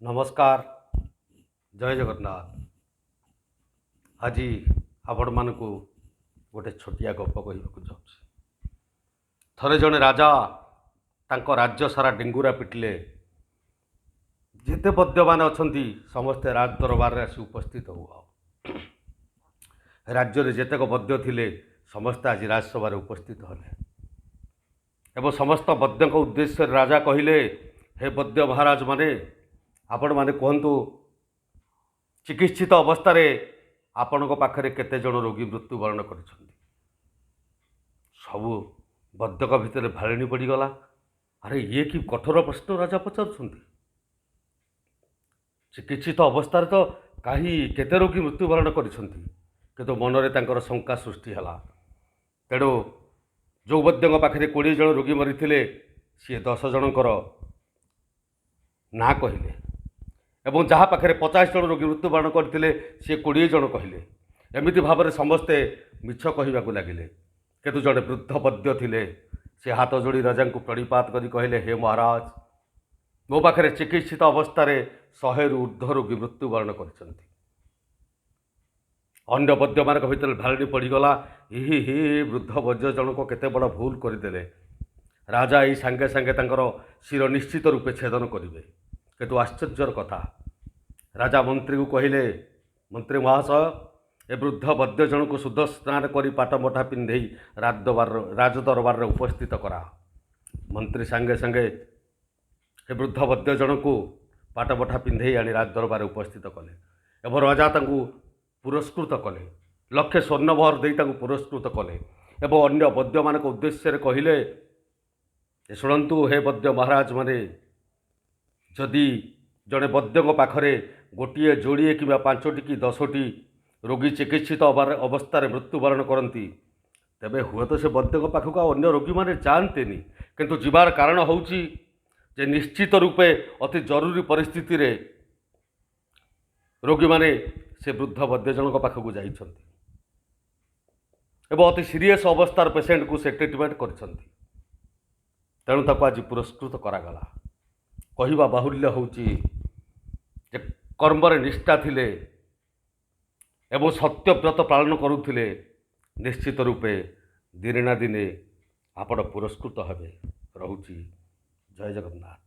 नमस्कार। जय जगन्नाथ। आज आपण मानकु गोटे छोटिया गप कहवाक चाहूँगी। थरे जड़े राजा तांको राज्य सारा डेंगुरा पिटिले। जिते बद्य मान अच्छा समस्ते राज दरबार आसी उपस्थित हुआ। राज्य में जेतेक बद्य थिले समस्ते आज राजसभा उपस्थित हले एवं समस्त बद्य उद्देश्य राजा कहले, हे बद्य महाराज माने आपण माने कहतु चिकित्सित अवस्था आपण पाखरे केते जन रोगी मृत्युवरण कर सबू बद्यक भितर भालिनी पड़गला। अरे ये कि कठोर प्रश्न राजा पचार। चिकित्सित अवस्था तो कहीं केते रोगी मृत्युवरण कर मनरे शंका सृष्टि है। तेणु जो बद्य पाखे 20 जन रोगी मरी सी 10 जनकर ना कहले एवं जहाँ पाखे 50 जन रोगी मृत्युवरण करते सी 20 जन कहले। एमती भाव में समस्ते मिछ कहवाक लगिले। किंतु जड़े वृद्ध बद्य थिले सी हाथ जोड़ी राजा को प्रणिपात करी कहले, हे महाराज मो पाखे चिकित्सित अवस्था 100 रु ऊर्ध्व रोगी मृत्युवरण कर अन्य बद्य मान भर भालनी पड़गला। ही वृद्ध बद्य जनक केते बड़ भूल करदे। राजा यही सांगे सांगे शिर निश्चित रूपे छेदन करेंगे। किंतु आश्चर्यर कथा राजा मंत्री को कहले, मंत्री महाशय ए वृद्ध बद्य जन को शुद्ध स्नान कर पाटमठा पिंधे राजदरबार उपस्थित करा। मंत्री सांगे सांगे हे वृद्ध बद्य जन को पाटमठा पिंधे आनी राजदरबार उपस्थित कले एवं राजा पुरस्कृत कले। लक्षे स्वर्णभर दे पुरस्कृत कले एवं अन्य बद्य मान उद्देश्य कहले, शुणु हे बद्य महाराज माने जदि जड़े बद्य पाखरे गोटे जोड़े कि 5टी कि 10टी रोगी चिकित्सित अवस्था मृत्युवरण करती तेबे हुए तो से बद्य पाखक अन्य रोगी मैंने जाते किंतु जीवार कारण होउची जे निश्चित रूपे अति जरूरी परिस्थिति रे रोगी माने से वृद्ध बद्य जनक पाखक जाइछन्ति एवं अति सीरीयस अवस्थार पेसेंट को से ट्रिटमेंट करछन्ति। तेणु ताको आज पुरस्कृत करागला। कहवा बाहुल्य होउची जे कर्मरे निष्ठा थिले एवं सत्यव्रत पालन करुथिले निश्चित रूपे दिने ना दिने आपण पुरस्कृत हेबे। रहुची। जय जगन्नाथ।